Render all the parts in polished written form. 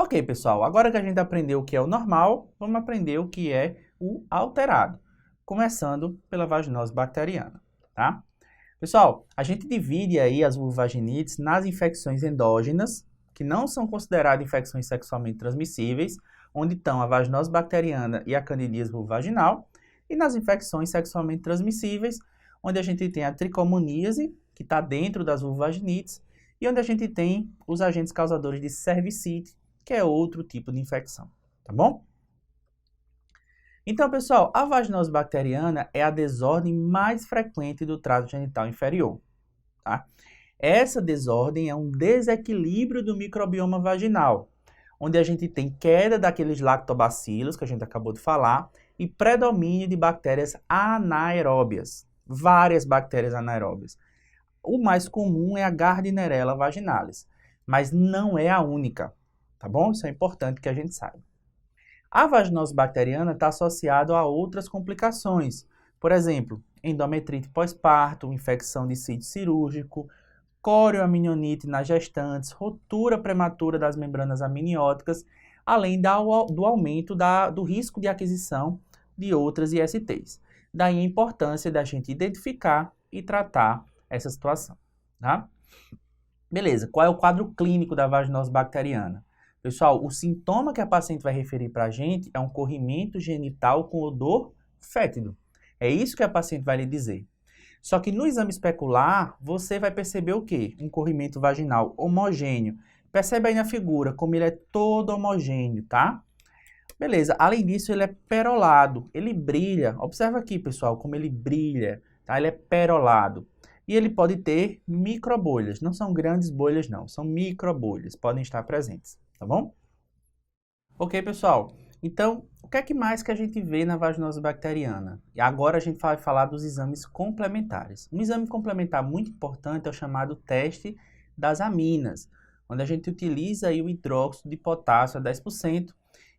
Ok, pessoal, agora que a gente aprendeu o que é o normal, vamos aprender o que é o alterado, começando pela vaginose bacteriana, tá? Pessoal, a gente divide aí as vulvaginites nas infecções endógenas, que não são consideradas infecções sexualmente transmissíveis, onde estão a vaginose bacteriana e a candidíase vulvaginal, e nas infecções sexualmente transmissíveis, onde a gente tem a tricomoníase, que está dentro das vulvaginites, e onde a gente tem os agentes causadores de cervicite, que é outro tipo de infecção, tá bom? Então, pessoal, a vaginose bacteriana é a desordem mais frequente do trato genital inferior, tá? Essa desordem é um desequilíbrio do microbioma vaginal, onde a gente tem queda daqueles lactobacilos, que a gente acabou de falar, e predomínio de bactérias anaeróbias, várias bactérias anaeróbias. O mais comum é a Gardnerella vaginalis, mas não é a única, tá bom? Isso é importante que a gente saiba. A vaginose bacteriana está associada a outras complicações, por exemplo, endometrite pós-parto, infecção de sítio cirúrgico, corioamnionites nas gestantes, ruptura prematura das membranas amnióticas, além do aumento do risco de aquisição de outras ISTs. Daí a importância da gente identificar e tratar essa situação, tá? Beleza, qual é o quadro clínico da vaginose bacteriana? Pessoal, o sintoma que a paciente vai referir para a gente é um corrimento genital com odor fétido. É isso que a paciente vai lhe dizer. Só que no exame especular, você vai perceber o quê? Um corrimento vaginal homogêneo. Percebe aí na figura como ele é todo homogêneo, tá? Beleza, além disso, ele é perolado, ele brilha. Observa aqui, pessoal, como ele brilha, tá? Ele é perolado. E ele pode ter microbolhas. Não são grandes bolhas, não. São microbolhas. Podem estar presentes, tá bom? Ok, pessoal. Então, o que é que mais que a gente vê na vaginose bacteriana? E agora a gente vai falar dos exames complementares. Um exame complementar muito importante é o chamado teste das aminas, onde a gente utiliza aí o hidróxido de potássio a 10%.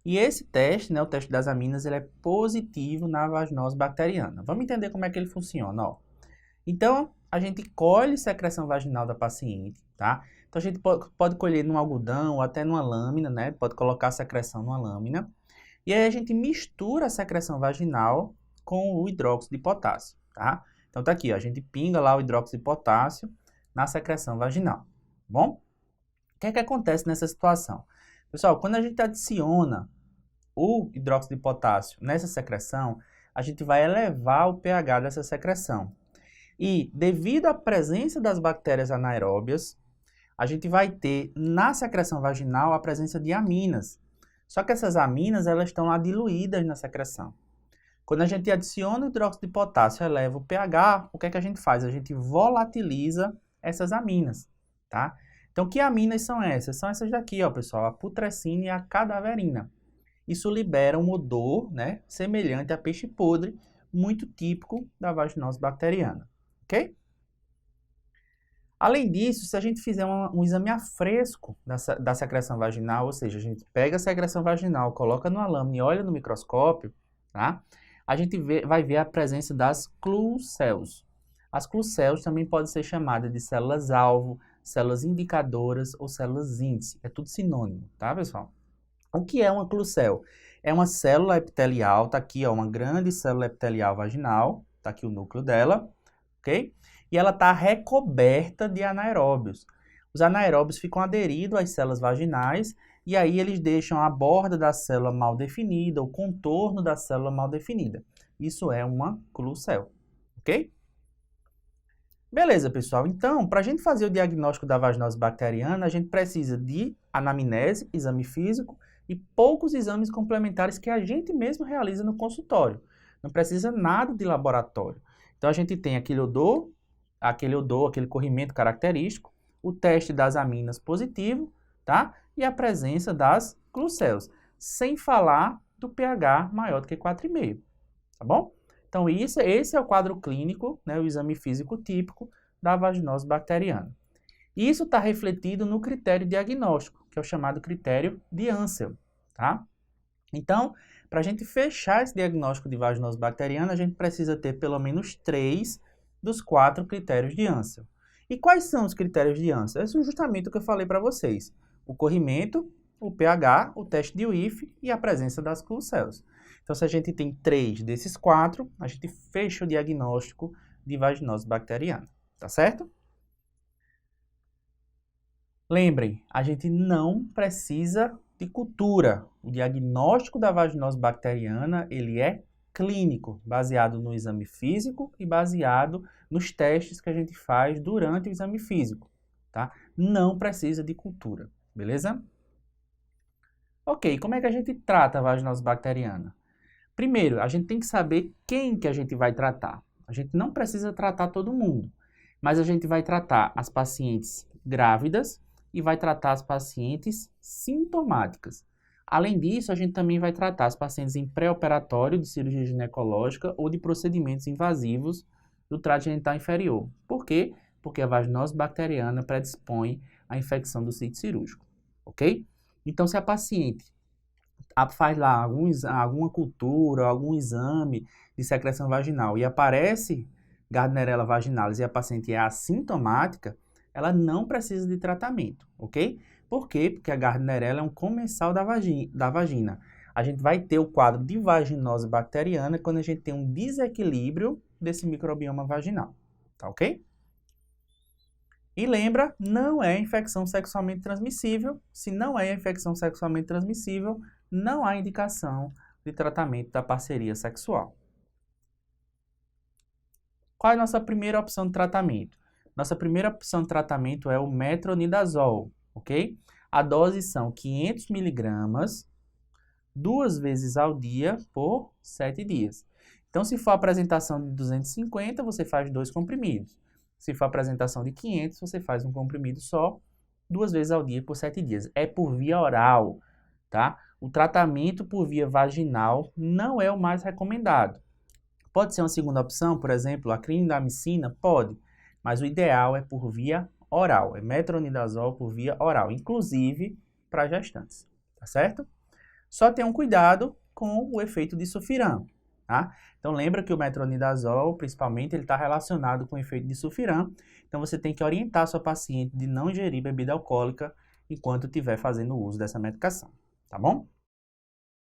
E esse teste, né, o teste das aminas, ele é positivo na vaginose bacteriana. Vamos entender como é que ele funciona, ó. Então, a gente colhe secreção vaginal da paciente, tá? Então, a gente pode colher num algodão ou até numa lâmina, né? Pode colocar a secreção numa lâmina. E aí a gente mistura a secreção vaginal com o hidróxido de potássio, tá? Então, tá aqui, ó, a gente pinga lá o hidróxido de potássio na secreção vaginal, bom? O que é que acontece nessa situação? Pessoal, quando a gente adiciona o hidróxido de potássio nessa secreção, a gente vai elevar o pH dessa secreção. E, devido à presença das bactérias anaeróbias, a gente vai ter na secreção vaginal a presença de aminas. Só que essas aminas, elas estão lá diluídas na secreção. Quando a gente adiciona o hidróxido de potássio, eleva o pH, o que é que a gente faz? A gente volatiliza essas aminas, tá? Então, que aminas são essas? São essas daqui, ó, pessoal, a putrescina e a cadaverina. Isso libera um odor, né, semelhante a peixe podre, muito típico da vaginose bacteriana. Ok? Além disso, se a gente fizer um exame a fresco da secreção vaginal, ou seja, a gente pega a secreção vaginal, coloca numa lâmina e olha no microscópio, tá? A gente vai ver a presença das clucells. As clucells também podem ser chamadas de células-alvo, células indicadoras ou células índice. É tudo sinônimo, tá, pessoal? O que é uma clucel? É uma célula epitelial, tá aqui, ó, uma grande célula epitelial vaginal, tá aqui o núcleo dela, ok? E ela está recoberta de anaeróbios. Os anaeróbios ficam aderidos às células vaginais e aí eles deixam a borda da célula mal definida, o contorno da célula mal definida. Isso é uma clucel, ok? Beleza, pessoal. Então, para a gente fazer o diagnóstico da vaginose bacteriana, a gente precisa de anamnese, exame físico e poucos exames complementares que a gente mesmo realiza no consultório. Não precisa nada de laboratório. Então, a gente tem aquele odor, aquele corrimento característico, o teste das aminas positivo, tá? E a presença das clucells, sem falar do pH maior do que 4,5, tá bom? Então, esse é o quadro clínico, né, o exame físico típico da vaginose bacteriana. Isso está refletido no critério diagnóstico, que é o chamado critério de Ansel, tá? Então, para a gente fechar esse diagnóstico de vaginose bacteriana, a gente precisa ter pelo menos 3 dos 4 critérios de Ansel. E quais são os critérios de Ansel? É justamente o que eu falei para vocês. O corrimento, o pH, o teste de Whiff e a presença das Klebsiellas. Então, se a gente tem 3 desses 4, a gente fecha o diagnóstico de vaginose bacteriana, tá certo? Lembrem, a gente não precisa de cultura. O diagnóstico da vaginose bacteriana, ele é clínico, baseado no exame físico e baseado nos testes que a gente faz durante o exame físico, tá? Não precisa de cultura, beleza? Ok, como é que a gente trata a vaginose bacteriana? Primeiro, a gente tem que saber quem que a gente vai tratar. A gente não precisa tratar todo mundo, mas a gente vai tratar as pacientes grávidas e vai tratar as pacientes sintomáticas. Além disso, a gente também vai tratar as pacientes em pré-operatório de cirurgia ginecológica ou de procedimentos invasivos do trato genital inferior. Por quê? Porque a vaginose bacteriana predispõe à infecção do sítio cirúrgico, ok? Então, se a paciente faz lá alguma cultura, algum exame de secreção vaginal e aparece Gardnerella vaginalis e a paciente é assintomática, ela não precisa de tratamento, ok? Por quê? Porque a Gardnerella é um comensal da vagina. A gente vai ter o quadro de vaginose bacteriana quando a gente tem um desequilíbrio desse microbioma vaginal, tá ok? E lembra, não é infecção sexualmente transmissível. Se não é infecção sexualmente transmissível, não há indicação de tratamento da parceria sexual. Qual é a nossa primeira opção de tratamento? Nossa primeira opção de tratamento é o metronidazol, ok? A dose são 500 mg 2 vezes ao dia por 7 dias. Então, se for a apresentação de 250, você faz 2 comprimidos. Se for a apresentação de 500, você faz um comprimido só, 2 vezes ao dia por 7 dias. É por via oral, tá? O tratamento por via vaginal não é o mais recomendado. Pode ser uma segunda opção, por exemplo, a clindamicina? Pode, mas o ideal é por via oral, é metronidazol por via oral, inclusive para gestantes, tá certo? Só tenham cuidado com o efeito de sulfiram, tá? Então lembra que o metronidazol, principalmente, ele está relacionado com o efeito de sulfiram, então você tem que orientar a sua paciente de não ingerir bebida alcoólica enquanto estiver fazendo uso dessa medicação, tá bom?